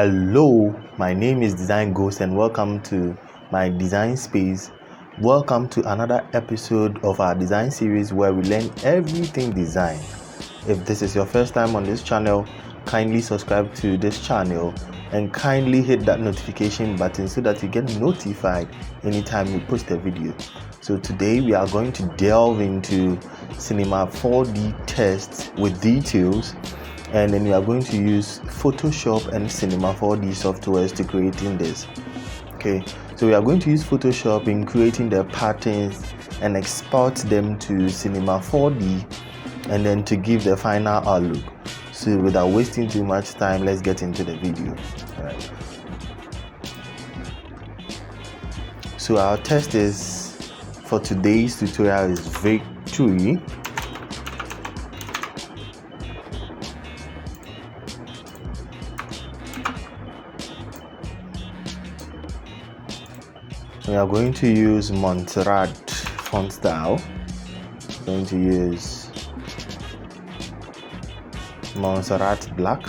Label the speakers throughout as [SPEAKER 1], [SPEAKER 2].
[SPEAKER 1] Hello, my name is Design Ghost and welcome to my design space. Welcome to another episode of our design series where we learn everything design. If this is your first time on this channel, kindly subscribe to this channel and kindly hit that notification button so that you get notified anytime we post a video. So today we are going to delve into Cinema 4D tests with details, and then we are going to use Photoshop and Cinema 4D softwares to creating this. Okay, so we are going to use Photoshop in creating the patterns and export them to Cinema 4D and then to give the final outlook. So without wasting too much time, let's get into the video. All right. So our test is for today's tutorial is victory. We are going to use Montserrat font style. We're going to use Montserrat black.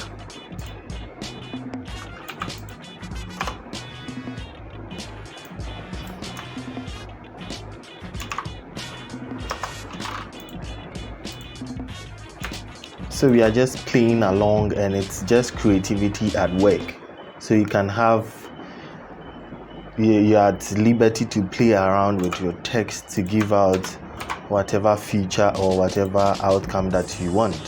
[SPEAKER 1] So we are just playing along and it's just creativity at work. So you can have, you're at liberty to play around with your text to give out whatever feature or whatever outcome that you want.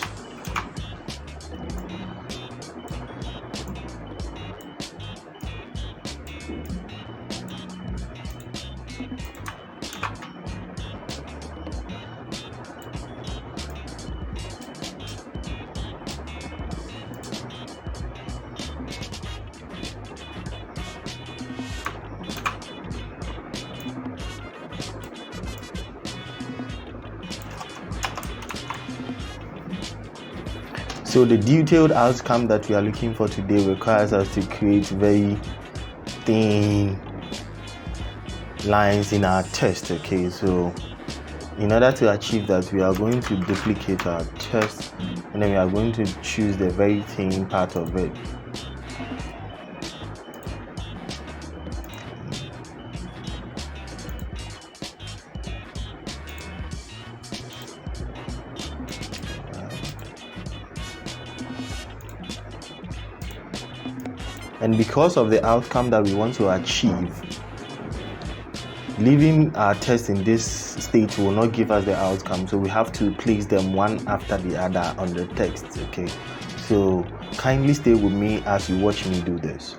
[SPEAKER 1] So the detailed outcome that we are looking for today requires us to create very thin lines in our text. Okay, so in order to achieve that, we are going to duplicate our text and then we are going to choose the very thin part of it. And because of the outcome that we want to achieve, leaving our text in this state will not give us the outcome, so we have to place them one after the other on the text. Okay, so kindly stay with me as you watch me do this.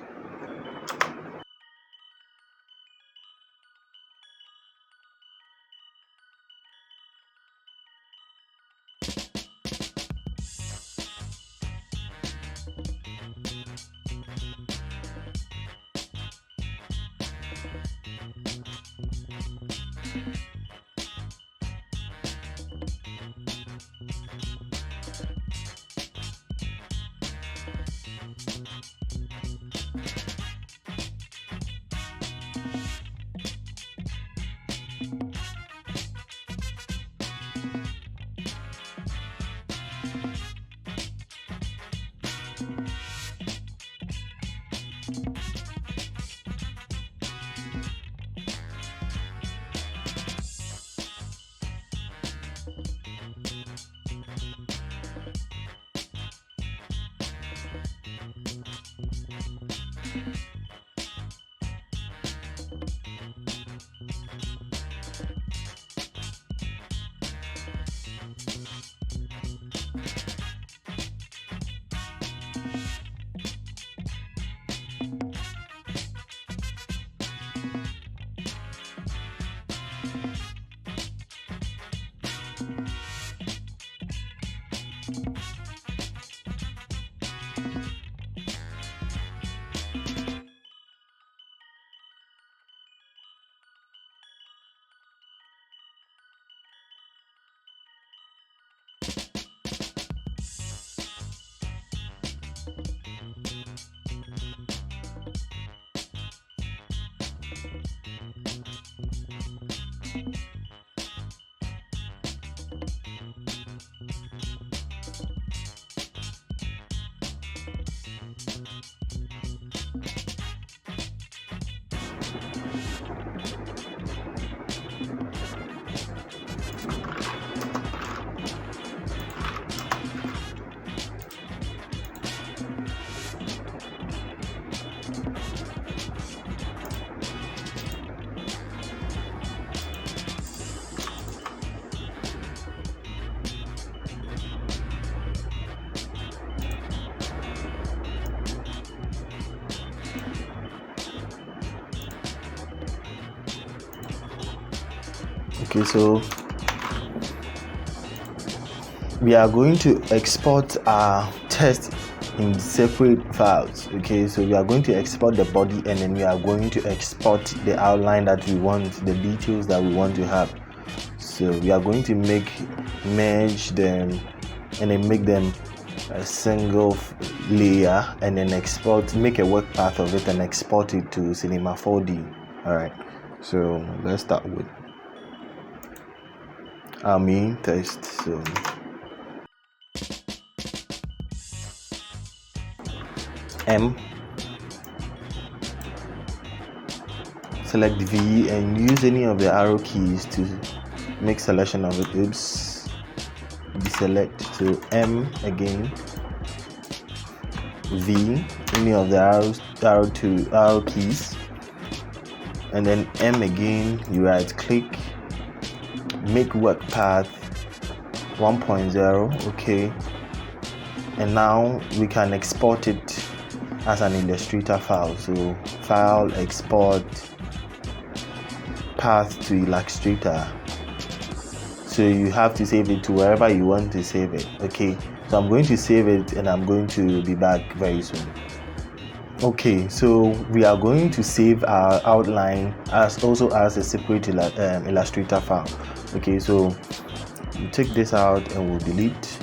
[SPEAKER 1] Okay, so we are going to export our text in separate files. Okay, so we are going to export the body, and then we are going to export the outline that we want, the details that we want to have. So we are going to merge them and then make them a single layer, and then make a work path of it and export it to Cinema 4D. All right, so let's start with our main text. So select V and use any of the arrow keys to make selection of it. Oops, deselect to M again, V, any of the arrow keys, and then M again. You right click, make work path 1.0. okay, and now we can export it as an Illustrator file. So file, export, path to Illustrator. So you have to save it to wherever you want to save it. Okay, so I'm going to save it and I'm going to be back very soon. Okay, so we are going to save our outline as a separate Illustrator file. Okay, so you take this out and we'll delete.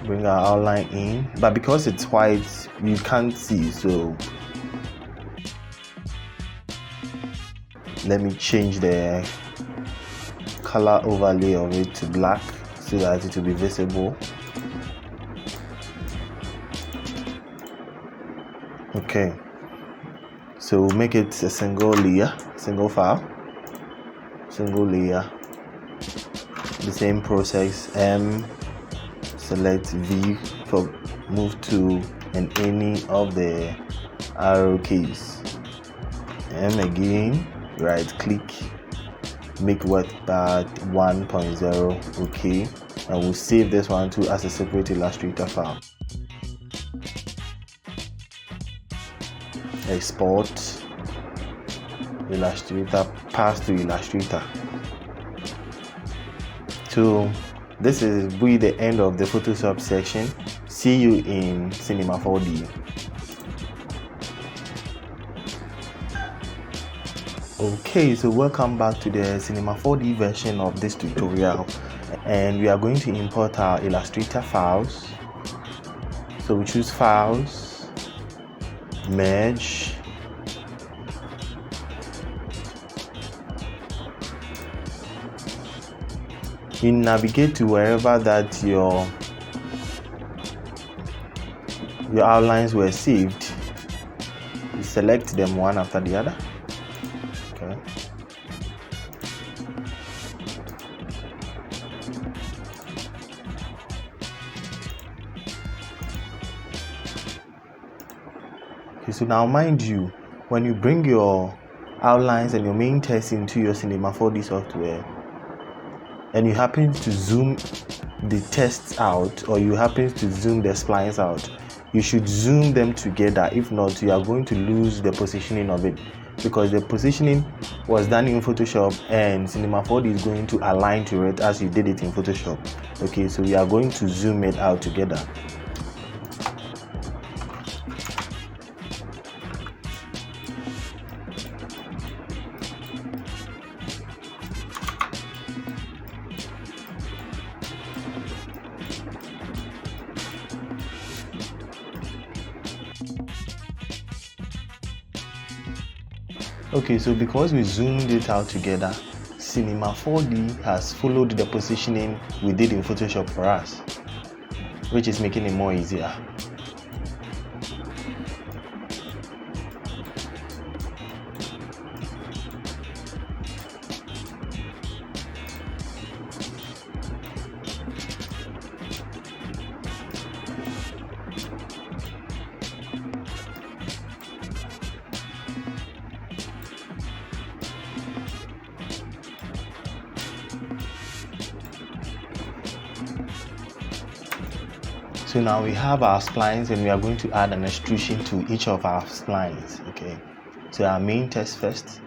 [SPEAKER 1] Bring our outline in, but because it's white you can't see, so let me change the color overlay of it to black so that it will be visible. Okay, so make it a single layer, single file, single layer. The same process, M, select V for move to and any of the arrow keys, M again, right click, make work path 1.0. okay, and we'll save this one too as a separate Illustrator file. Export Illustrator, pass to Illustrator. So this is the end of the Photoshop section. See you in Cinema 4D. Okay, so welcome back to the Cinema 4D version of this tutorial, and we are going to import our Illustrator files. So we choose Files, Merge, you navigate to wherever that your outlines were saved. You select them one after the other. Okay. Okay, so now mind you, when you bring your outlines and your main text into your Cinema 4D software, and you happen to zoom the text out, or you happen to zoom the splines out, you should zoom them together. If not, you are going to lose the positioning of it, because the positioning was done in Photoshop and Cinema 4D is going to align to it as you did it in Photoshop. Okay, so we are going to zoom it out together. Okay, so because we zoomed it out together, Cinema 4D has followed the positioning we did in Photoshop for us, which is making it more easier. So now we have our splines and we are going to add an extrusion to each of our splines. Okay, to our main test first.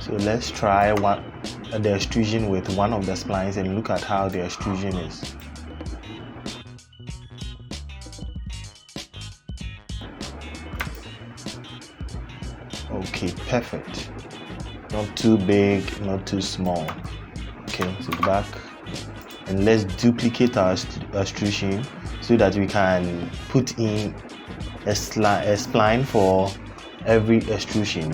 [SPEAKER 1] So let's try the extrusion with one of the splines and look at how the extrusion is. Okay, perfect. Not too big, not too small. Okay, so back, and let's duplicate our extrusion so that we can put in a spline for every extrusion.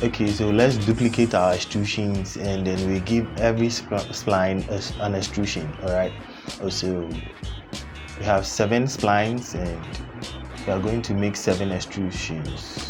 [SPEAKER 1] Okay, so let's duplicate our extrusions and then we give every spline an extrusion. All right, so we have 7 splines and we are going to make 7 extrusions.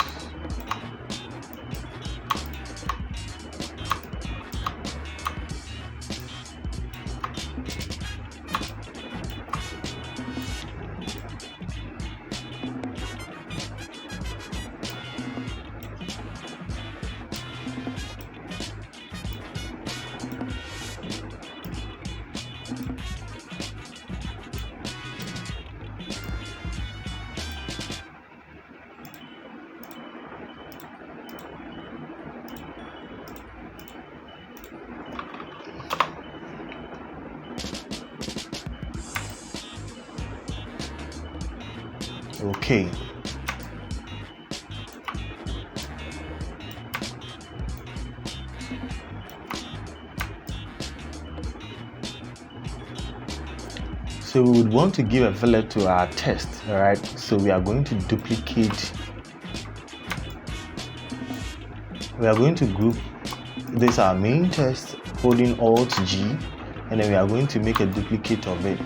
[SPEAKER 1] Okay. So we would want to give a fillet to our test, all right? So we are going to duplicate. We are going to group this our main test, holding Alt G, and then we are going to make a duplicate of it.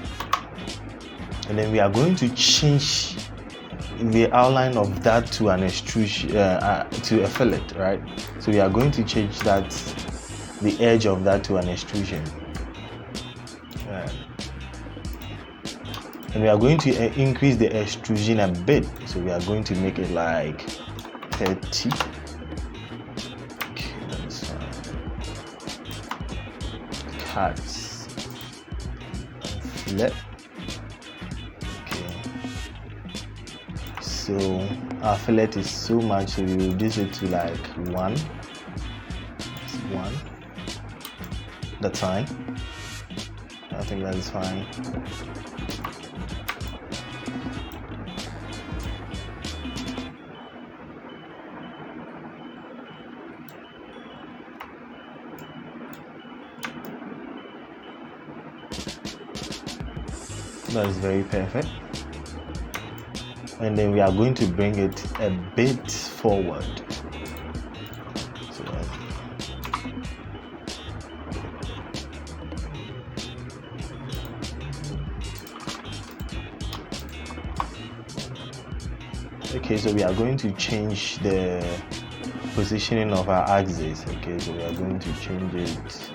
[SPEAKER 1] And then we are going to change the outline of that to an extrusion, to a fillet, right? So we are going to change that, the edge of that to an extrusion. And we are going to increase the extrusion a bit. So we are going to make it like 30. Okay, that's fine. Cuts. Fillet. So our fillet is so much, so we reduce it to like 1. That's fine. I think that is fine. That is very perfect. And then we are going to bring it a bit forward. Okay, so we are going to change the positioning of our axis. Okay, so we are going to change it,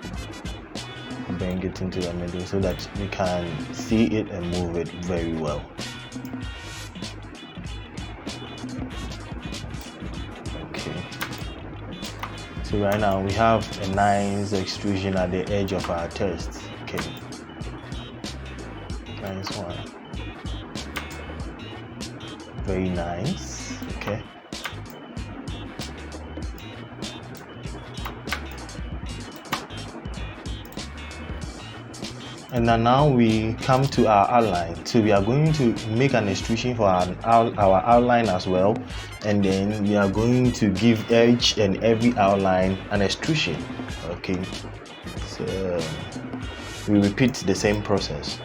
[SPEAKER 1] bring it into the middle so that we can see it and move it very well. So right now we have a nice extrusion at the edge of our test. Okay, nice one, very nice. Okay, and now we come to our outline. So we are going to make an extrusion for our outline as well, and then we are going to give each and every outline an extrusion. Okay, so we repeat the same process.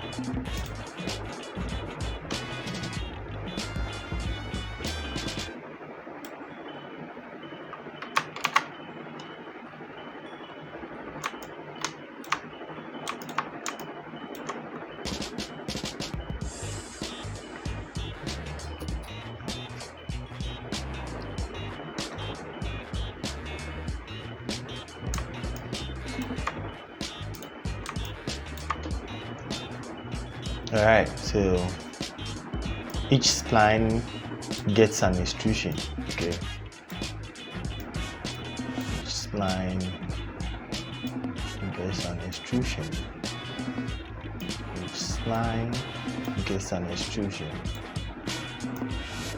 [SPEAKER 1] Alright, so each spline gets an extrusion. Okay, spline gets an extrusion. Each spline gets an extrusion.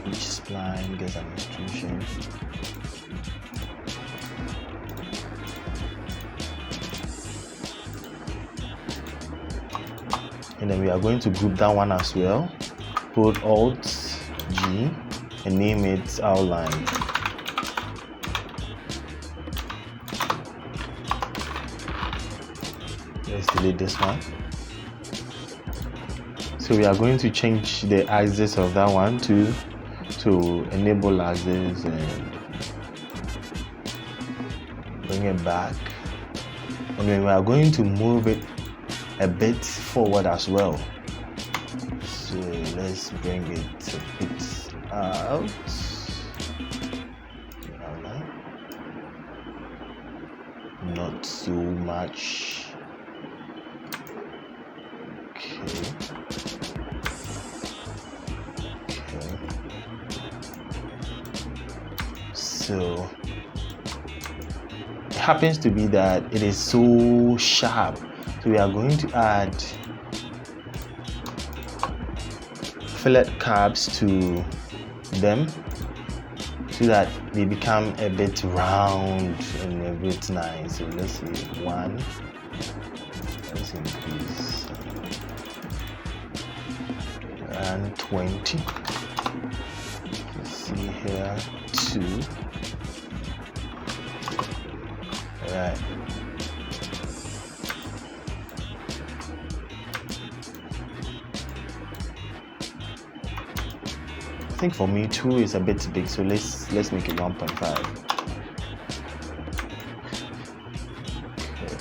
[SPEAKER 1] Each spline gets an extrusion. And then we are going to group that one as well. Put Alt G and name it outline. Let's delete this one. So we are going to change the axis of that one to enable axis and bring it back. And then we are going to move it a bit forward as well. So let's bring it a bit out. Not so much. Okay. So it happens to be that it is so sharp. So we are going to add fillet caps to them so that they become a bit round and a bit nice. So let's see, 1, let's increase, and 20. Let's see here, 2. Alright. I think for me 2 is a bit big, so let's make it 1.5. Okay.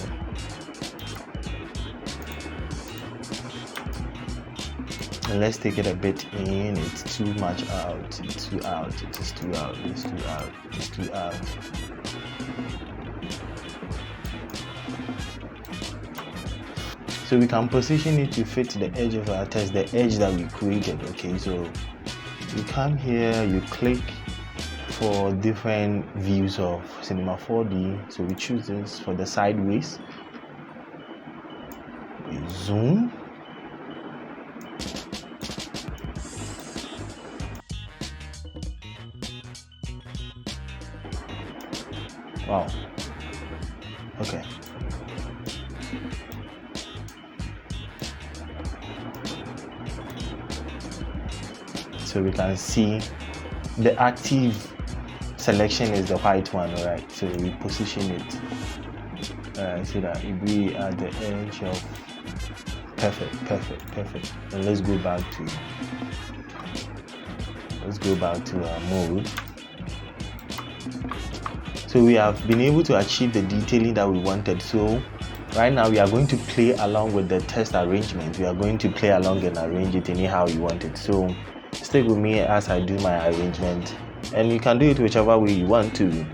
[SPEAKER 1] And let's take it a bit in. It's too much out. It's too out. It is too out. It's too out. It's too out. So we can position it to fit the edge of our text, the edge that we created. Okay, so you come here, you click for different views of Cinema 4D. So we choose this for the sideways. We zoom. Wow. Okay. So we can see the active selection is the white one, right? So we position it so that it be at the edge of perfect. And let's go back to our mode. So we have been able to achieve the detailing that we wanted. So right now we are going to play along with the text arrangement. We are going to play along and arrange it anyhow you want it. So stick with me as I do my arrangement, and you can do it whichever way you want to.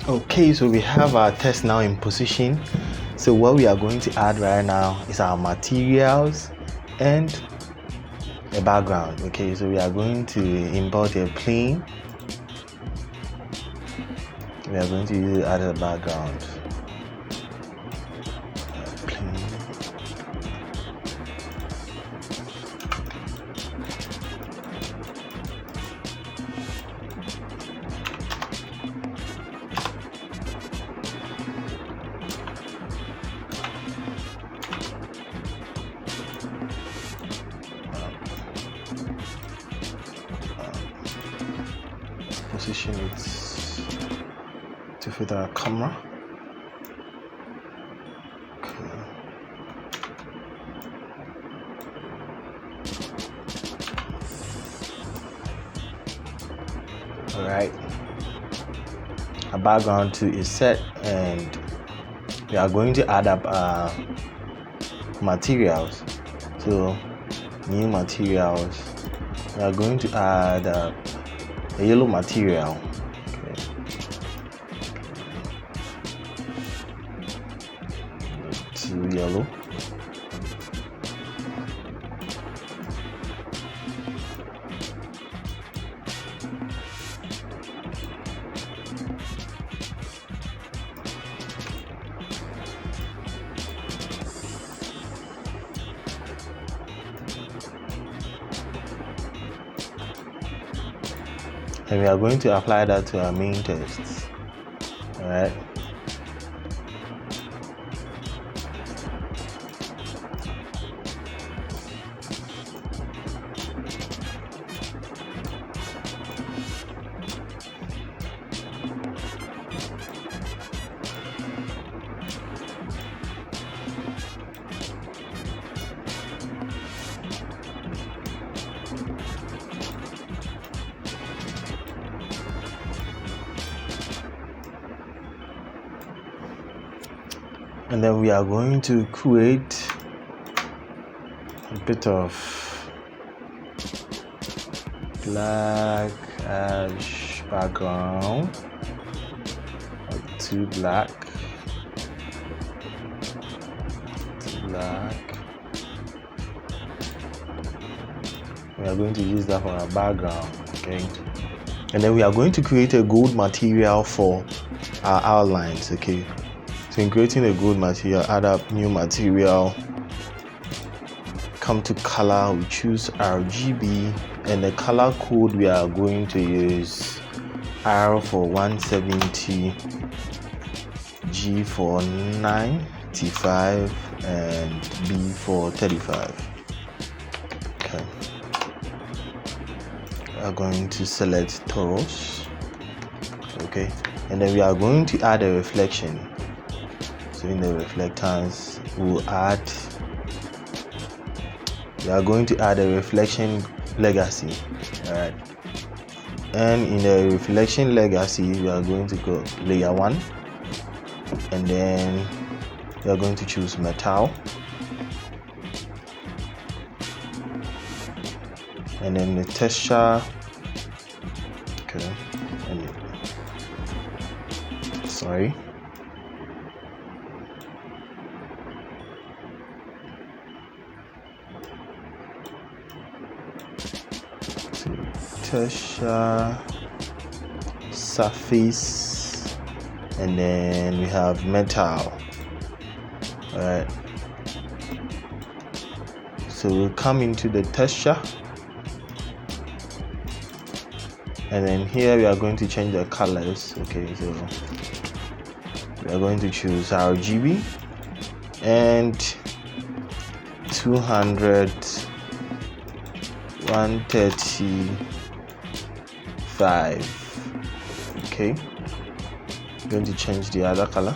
[SPEAKER 1] Okay, so we have our text now in position. So what we are going to add right now is our materials and a background. Okay, so we are going to import a plane. We are going to use it as a background. Position it to fit our camera. Okay. Alright, our background too is set, and we are going to add up our materials. So new materials, we are going to add a yellow material. Okay. To yellow. And we are going to apply that to our main text. Alright. and then we are going to create a bit of black ash background, like too black. We are going to use that for our background, okay? And then we are going to create a gold material for our outlines, okay? So in creating a gold material, add up new material, come to color, we choose RGB, and the color code we are going to use R for 170, G for 95, and B for 35. Okay. We are going to select Taurus, okay, and then we are going to add a reflection. So in the reflectance, we are going to add a reflection legacy. All right, and in the reflection legacy, we are going to go layer 1, and then we are going to choose metal, and then the texture, okay, and sorry, texture, surface, and then we have metal. All right, so we'll come into the texture, and then here we are going to change the colors. Okay, so we are going to choose RGB and 200, 135. Okay, I'm going to change the other color.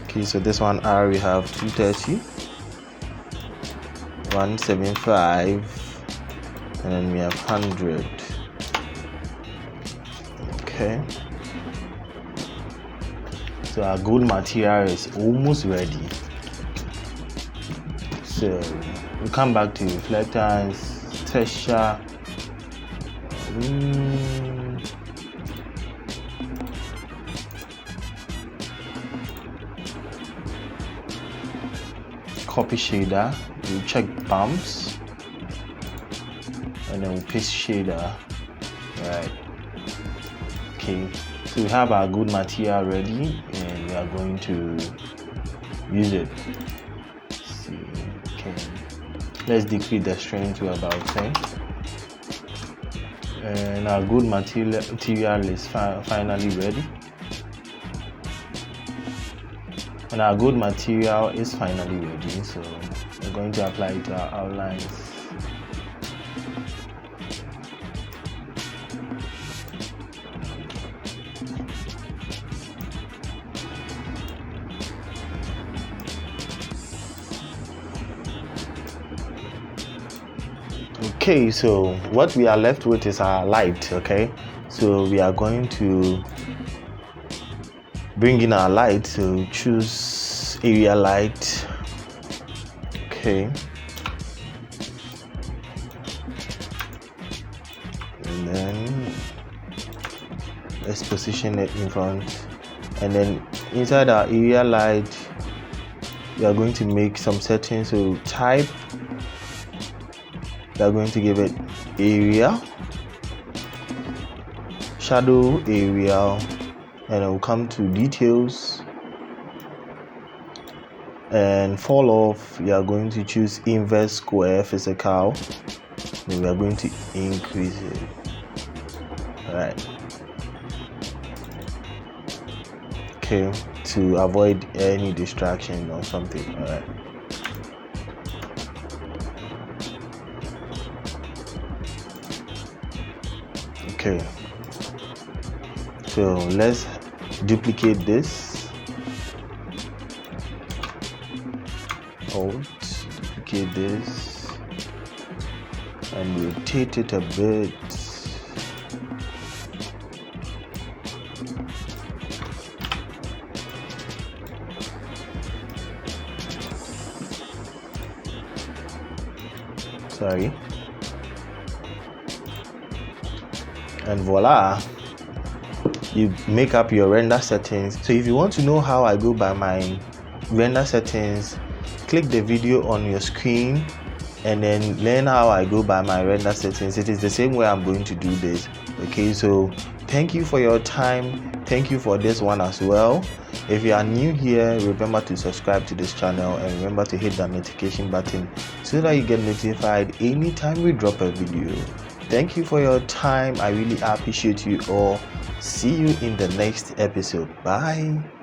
[SPEAKER 1] Okay, so this one R we have 230, 175, and then we have 100. Okay, so our gold material is almost ready. So we come back to reflectance, texture, copy shader, we'll check bumps, and then we'll paste shader. Right, okay, so we have our good material ready, and we are going to use it. Let's see, okay, let's decrease the strength to about 10, and our good material is finally ready. And our good material is finally ready, so we're going to apply it to our outlines. Okay, so what we are left with is our light. Okay, so we are going to bring in our light, so choose area light. Okay, and then let's position it in front, and then inside our area light we are going to make some settings. So type, we are going to give it area, shadow area, and I'll come to details, and fall off we are going to choose inverse square physical, then we are going to increase it. All right, okay, to avoid any distraction or something. All right, okay, so let's duplicate this, duplicate this, and rotate it a bit. sorry, and voila, you make up your render settings. So if you want to know how I go by my render settings, click the video on your screen and then learn how I go by my render settings. It is the same way I'm going to do this. Okay, so thank you for your time. Thank you for this one as well. If you are new here, remember to subscribe to this channel and remember to hit that notification button so that you get notified anytime we drop a video. Thank you for your time. I really appreciate you all. See you in the next episode. Bye.